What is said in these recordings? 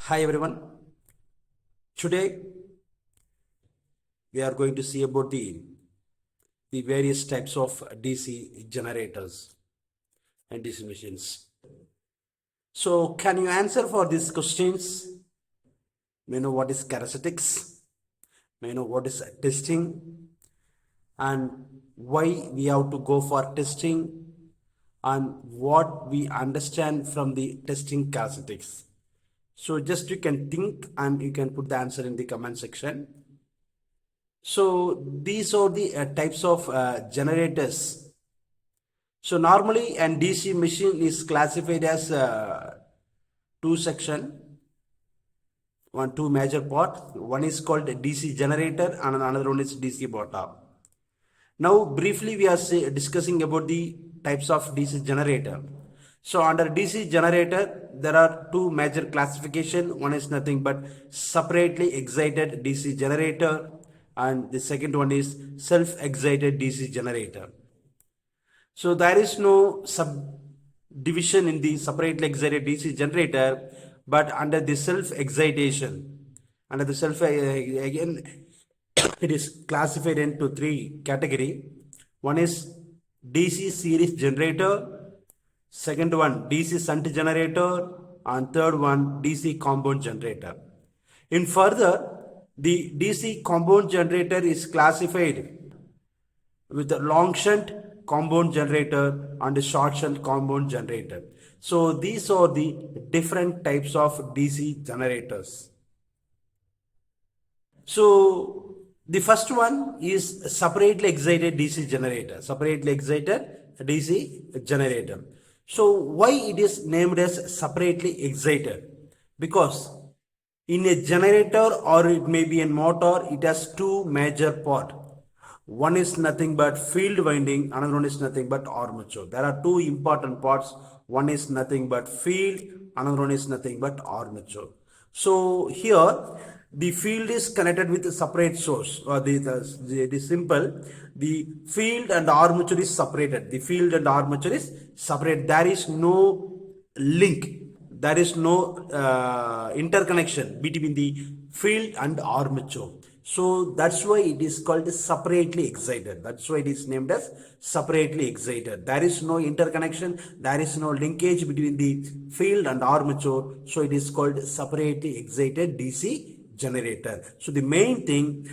Hi everyone. Today we are going to see about the various types of DC generators and DC machines. So can you answer for these questions? May know what is characteristics, may know what is testing, and why we have to go for testing, and what we understand from the testing characteristics. So just you can think and you can put the answer in the comment section. So these are the types of generators. So normally an DC machine is classified as two section, two major part. One is called DC generator and another one is DC motor. Now briefly we are discussing about the types of DC generator. So under DC generator there are two major classification. One is nothing but separately excited DC generator and the second one is self-excited DC generator. So there is no subdivision in the separately excited DC generator, but under the self-excitation, under the again, it is classified into three category. One is DC series generator, second one DC shunt generator, and third one DC compound generator. In further, the DC compound generator is classified with a long shunt compound generator and a short shunt compound generator. So these are the different types of DC generators. So the first one is separately excited DC generator. Separately excited DC generator. So why it is named as separately excited? Because in a generator or it may be a motor, it has two major parts. One is nothing but field winding, another one is nothing but armature. There are two important parts. One is nothing but field, another one is nothing but armature. So here the field is connected with a separate source. It is simple. The field and armature is separated. The field and armature is separate. There is no link. There is no interconnection between the field and armature. So that's why it is called separately excited. That's why it is named as separately excited. There is no interconnection. There is no linkage between the field and armature. So it is called separately excited DC generator. So the main thing,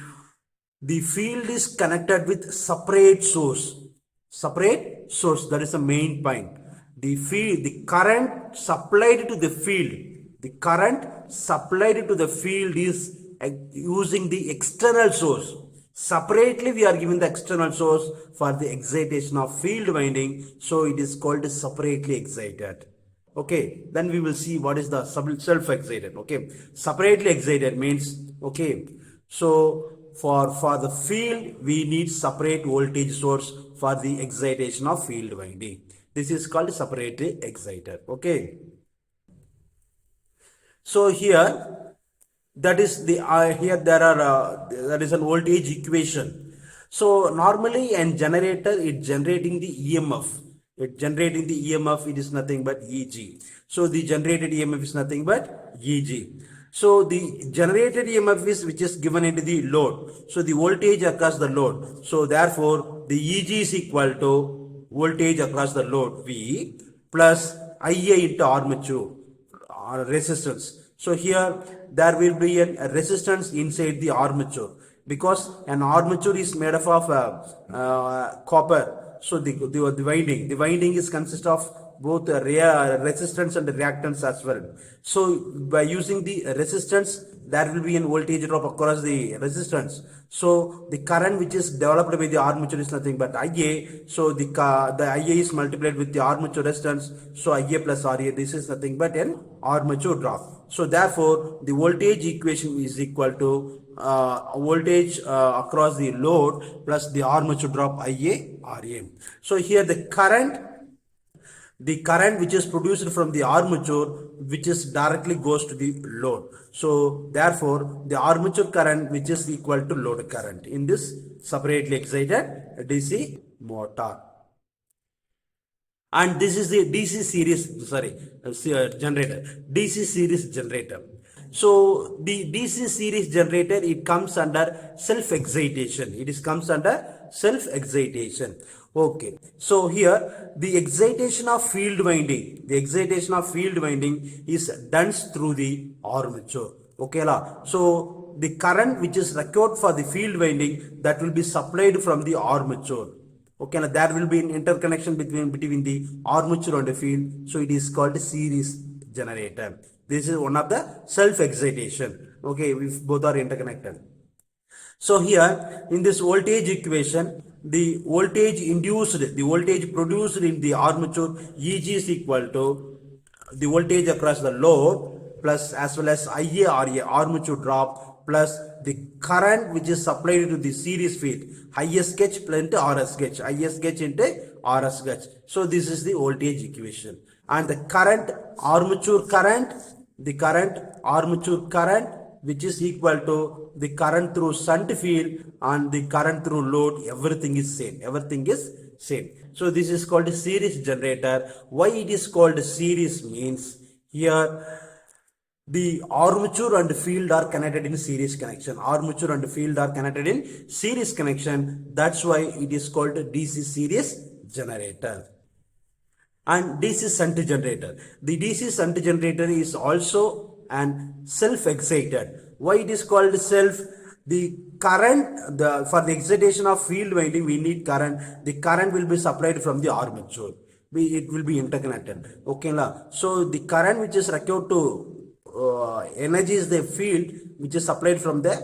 the field is connected with separate source. Separate source. That is the main point. The current supplied to the field. The current supplied to the field is using the external source. Separately we are given the external source for the excitation of field winding, so it is called separately excited. Okay, then we will see what is the self-excited. Okay, separately excited means, okay, so for the field we need separate voltage source for the excitation of field winding. This is called separately excited. Okay, so here that is the here there are that is an voltage equation. So normally an generator is generating the EMF. It is nothing but EG. So the generated EMF is nothing but EG. So the generated EMF is which is given into the load. So the voltage across the load. So therefore the EG is equal to voltage across the load V plus IA into armature or resistance. So here there will be a resistance inside the armature because an armature is made up of copper. So the winding is consist of both resistance and reactance as well. So by using the resistance, there will be a voltage drop across the resistance. So the current which is developed by the armature is nothing but IA. So the IA is multiplied with the armature resistance. So IA plus RA, this is nothing but an armature drop. So therefore the voltage equation is equal to voltage across the load plus the armature drop IA RA. So here the current which is produced from the armature which is directly goes to the load. So therefore the armature current which is equal to load current in this separately excited DC motor. And this is the DC series generator. DC series generator. So the DC series generator, it comes under self-excitation. Comes under self-excitation. Okay. So here the excitation of field winding, is done through the armature. Okay la. So the current which is required for the field winding, that will be supplied from the armature. Okay, now there will be an interconnection between the armature and the field. So it is called series generator. This is one of the self-excitation. Okay, if both are interconnected. So here in this voltage equation, the voltage produced in the armature Eg is equal to the voltage across the load plus as well as IA armature drop plus the current which is supplied to the series field IS gauge plus into RS gauge, IS gauge into RS gauge. So this is the voltage equation, and the current armature current which is equal to the current through shunt field and the current through load, everything is same. So this is called a series generator. Why it is called series means here the armature and field are connected in series connection. That's why it is called DC series generator. And DC shunt generator. The DC shunt generator is also an self-excited. Why it is called self? The current, for the excitation of field winding, we need current. The current will be supplied from the armature. It will be interconnected. Okay, so the current which is required to energize the field which is supplied from the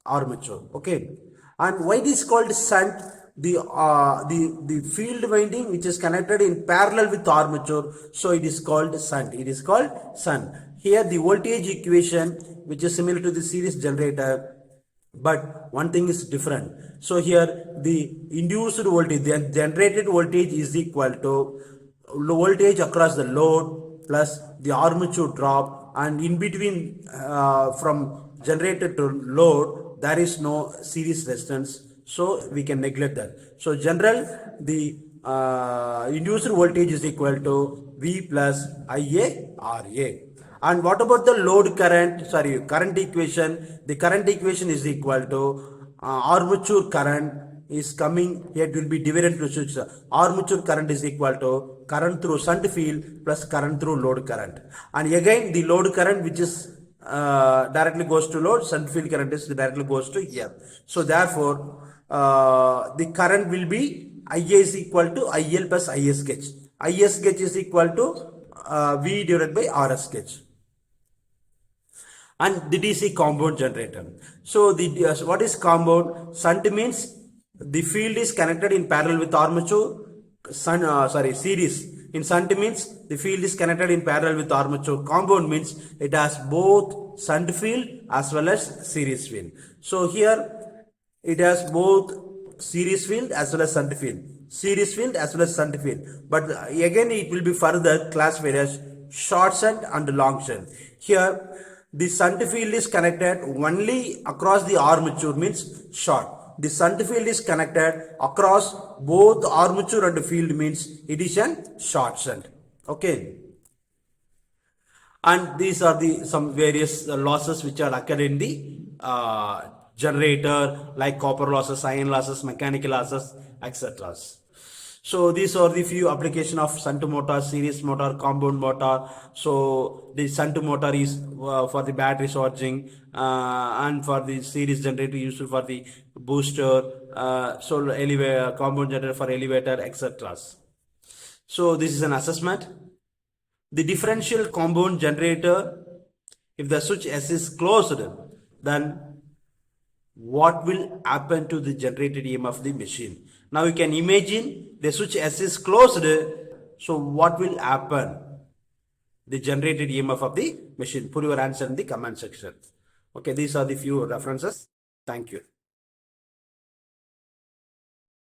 armature. Okay, and why it is called shunt? The field winding which is connected in parallel with armature, so it is called shunt. Here the voltage equation which is similar to the series generator, but one thing is different. So here the induced voltage, the generated voltage is equal to voltage across the load plus the armature drop, and in between from generator to load there is no series resistance, so we can neglect that. So general, the induced voltage is equal to V plus IA RA. And what about the load current? Current equation. The current equation is equal to armature current is coming here. It will be divided to switch. Armature current is equal to current through shunt field plus current through load current. And again the load current which is directly goes to load, shunt field current is directly goes to here. So therefore the current will be IA is equal to IL plus IS gauge. IS gauge is equal to V divided by RS gauge. And the DC compound generator. So the what is compound? Shunt means the field is connected in parallel with armature. Series. In shunt means the field is connected in parallel with armature. Compound means it has both shunt field as well as series field. So here it has both series field as well as shunt field. But again it will be further classified as short shunt and long shunt. Here the shunt field is connected only across the armature, means short. The shunt field is connected across both armature and field, means it is a short shunt. Okay. And these are the some various losses which are occurred in the generator, like copper losses, iron losses, mechanical losses, etc. So these are the few application of shunt motor, series motor, compound motor. So the shunt motor is for the battery charging, and for the series generator used for the booster, so elevator, compound generator for elevator, etc. So this is an assessment. The differential compound generator, if the switch S is closed, then what will happen to the generated EMF of the machine? Now you can imagine the switch S is closed, so what will happen? The generated EMF of the machine. Put your answer in the comment section. Okay, these are the few references. Thank you.